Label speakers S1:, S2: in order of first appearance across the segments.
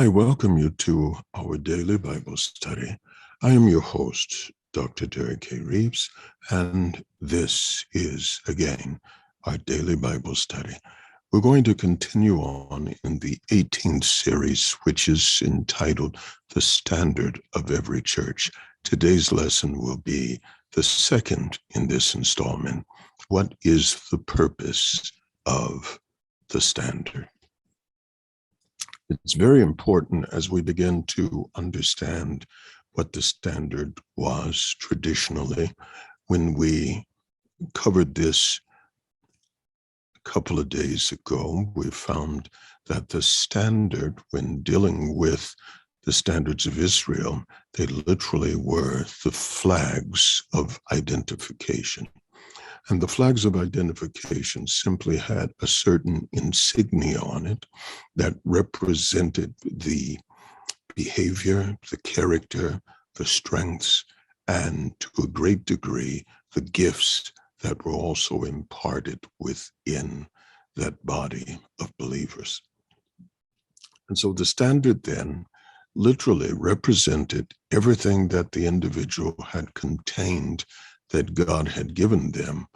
S1: I welcome you to our daily Bible study. I am your host, Dr. Derek A. Reeves, and this is, again, our daily Bible study. We're going to continue on in the 18th series, which is entitled The Standard of Every Church. Today's lesson will be the second in this installment. What is the purpose of the standard? It's very important as we begin to understand what the standard was traditionally. When we covered this a couple of days ago, we found that the standard, when dealing with the standards of Israel, they literally were the flags of identification. And the flags of identification simply had a certain insignia on it that represented the behavior, the character, the strengths, and to a great degree, the gifts that were also imparted within that body of believers. And so the standard then literally represented everything that the individual had contained that God had given them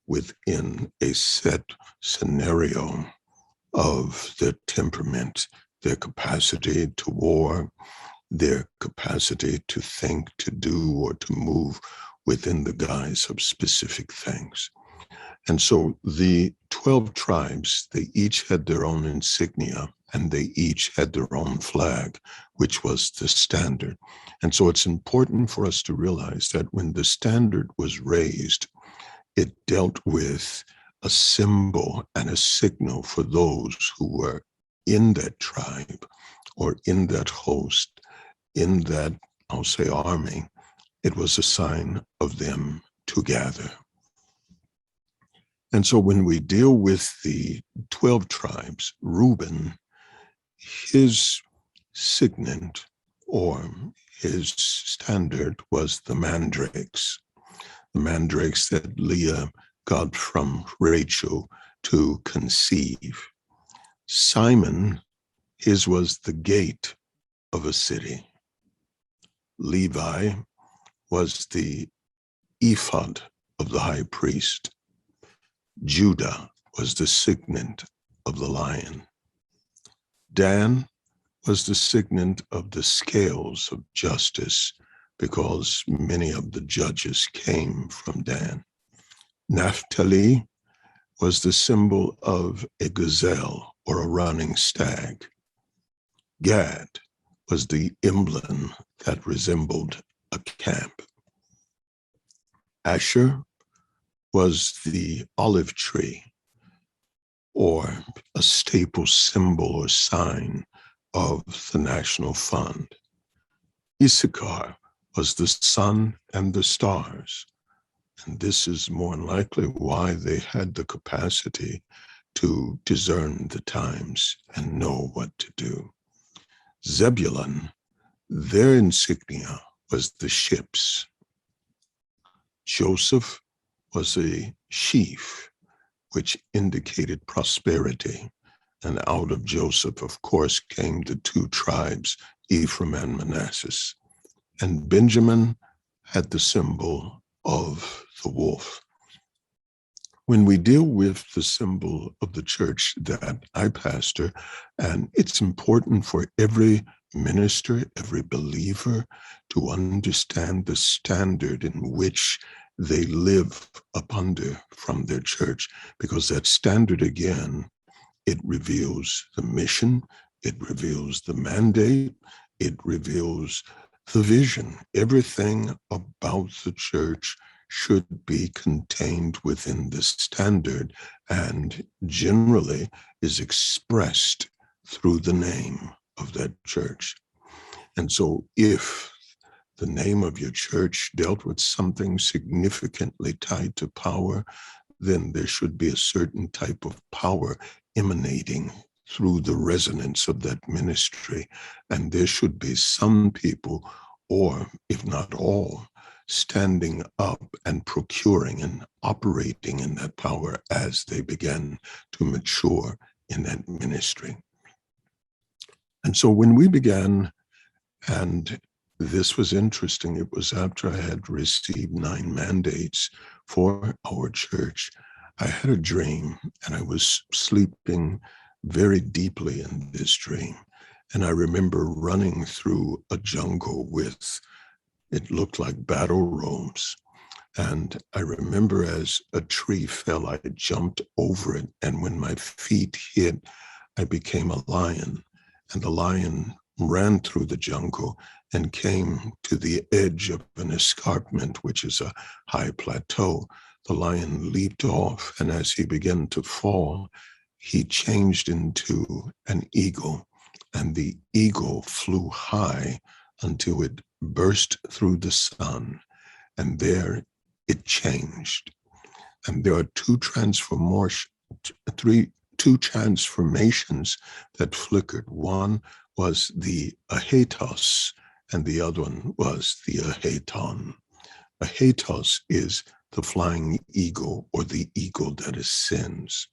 S1: within a set scenario of their temperament, their capacity to war, their capacity to think, to do, or to move within the guise of specific things. And so the 12 tribes, they each had their own insignia, and they each had their own flag, which was the standard. And so it's important for us to realize that when the standard was raised, it dealt with a symbol and a signal for those who were in that tribe or in that host, in that, I'll say, army. It was a sign of them together. And so when we deal with the 12 tribes, Reuben, his signet or his standard was the mandrakes that Leah got from Rachel to conceive. Simon, his was the gate of a city. Levi was the ephod of the high priest. Judah was the signet of the lion. Dan was the signet of the scales of justice, because many of the judges came from Dan. Naphtali was the symbol of a gazelle or a running stag. Gad was the emblem that resembled a camp. Asher was the olive tree, or a staple symbol or sign of the national fund. Issachar was the sun and the stars. And this is more than likely why they had the capacity to discern the times and know what to do. Zebulun, their insignia was the ships. Joseph was a sheaf, which indicated prosperity. And out of Joseph, of course, came the two tribes, Ephraim and Manasseh. And Benjamin had the symbol of the wolf. When we deal with the symbol of the church that I pastor, and it's important for every minister, every believer to understand the standard in which they live up under from their church, because that standard, again, it reveals the mission, it reveals the mandate, it reveals the vision. Everything about the church should be contained within the standard and generally is expressed through the name of that church. And so if the name of your church dealt with something significantly tied to power, then there should be a certain type of power emanating through the resonance of that ministry. And there should be some people, or if not all, standing up and procuring and operating in that power as they begin to mature in that ministry. And so when we began, and this was interesting, it was after I had received 9 mandates for our church. I had a dream, and I was sleeping very deeply in this dream. And I remember running through a jungle with, it looked like battle roams. And I remember as a tree fell, I jumped over it. And when my feet hit, I became a lion. And the lion ran through the jungle and came to the edge of an escarpment, which is a high plateau. The lion leaped off, and as he began to fall, he changed into an eagle. And the eagle flew high until it burst through the sun. And there it changed. And there are two transformations that flickered. One was the ahatos, and the other one was the ahaton. Ahatos is the flying eagle, or the eagle that ascends.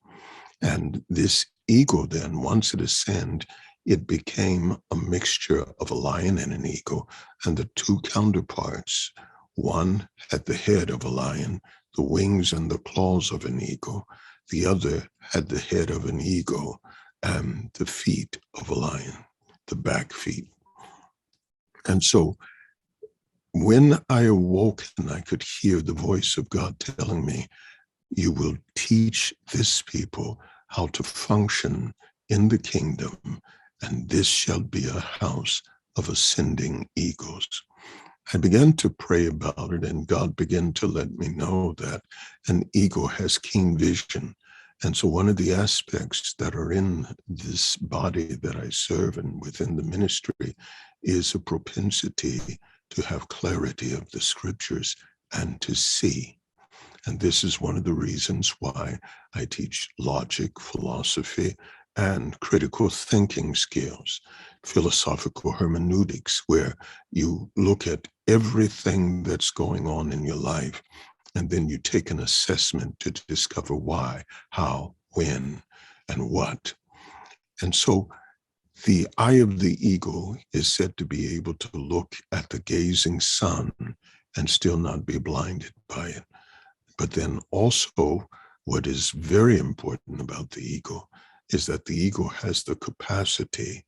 S1: And this eagle then, once it ascended, it became a mixture of a lion and an eagle, and the two counterparts, one had the head of a lion, the wings and the claws of an eagle. The other had the head of an eagle and the feet of a lion, the back feet. And so when I awoke and I could hear the voice of God telling me, you will teach this people how to function in the kingdom, and this shall be a house of ascending eagles. I began to pray about it, and God began to let me know that an eagle has keen vision. And so one of the aspects that are in this body that I serve and within the ministry is a propensity to have clarity of the scriptures and to see. And this is one of the reasons why I teach logic, philosophy, and critical thinking skills, philosophical hermeneutics, where you look at everything that's going on in your life, and then you take an assessment to discover why, how, when, and what. And so the eye of the eagle is said to be able to look at the gazing sun and still not be blinded by it. But then also, what is very important about the eagle is that the eagle has the capacity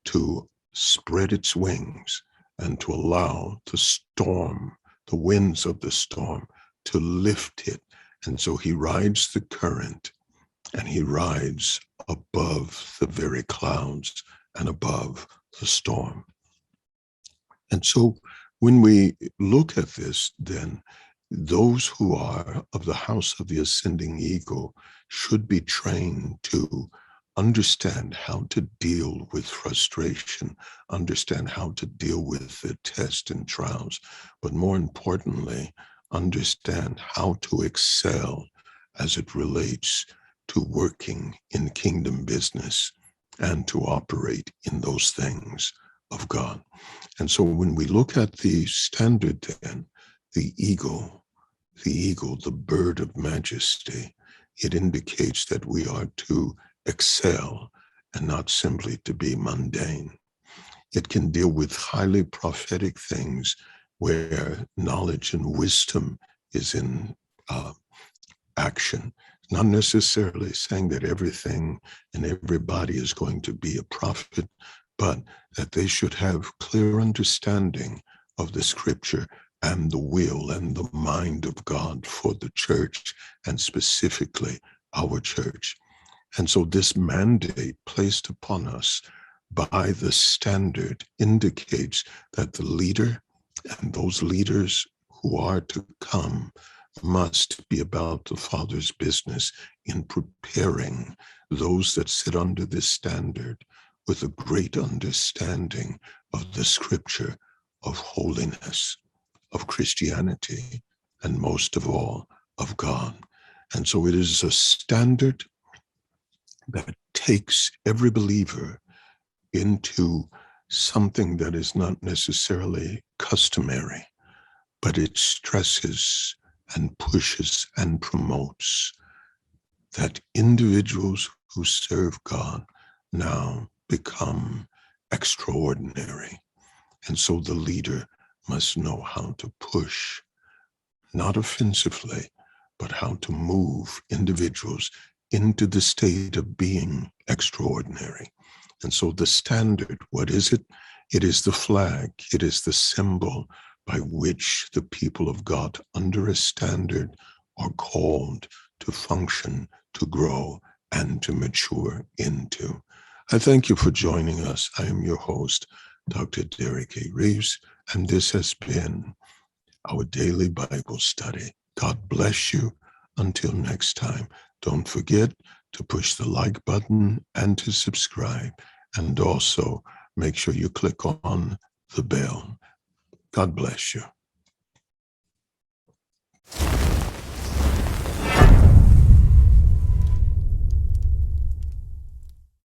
S1: to spread its wings and to allow the storm, the winds of the storm, to lift it. And so he rides the current, and he rides above the very clouds and above the storm. And so when we look at this, then those who are of the house of the ascending eagle should be trained to understand how to deal with frustration, understand how to deal with the tests and trials, but more importantly, understand how to excel as it relates to working in kingdom business and to operate in those things of God. And so when we look at the standard then, the eagle, the bird of majesty, it indicates that we are to excel and not simply to be mundane. It can deal with highly prophetic things where knowledge and wisdom is in action. Not necessarily saying that everything and everybody is going to be a prophet, but that they should have clear understanding of the scripture and the will and the mind of God for the church, and specifically our church. And so this mandate placed upon us by the standard indicates that the leader and those leaders who are to come must be about the Father's business in preparing those that sit under this standard with a great understanding of the scripture, of holiness, of Christianity, and most of all, of God. And so it is a standard that takes every believer into something that is not necessarily customary, but it stresses and pushes and promotes that individuals who serve God now become extraordinary. And so the leader must know how to push, not offensively, but how to move individuals into the state of being extraordinary. And so the standard, what is it? It is the flag. It is the symbol by which the people of God under a standard are called to function, to grow, and to mature into. I thank you for joining us. I am your host, Dr. Derek A. Reeves, and this has been our daily Bible study. God bless you. Until next time, don't forget to push the like button and to subscribe. And also make sure you click on the bell. God bless you.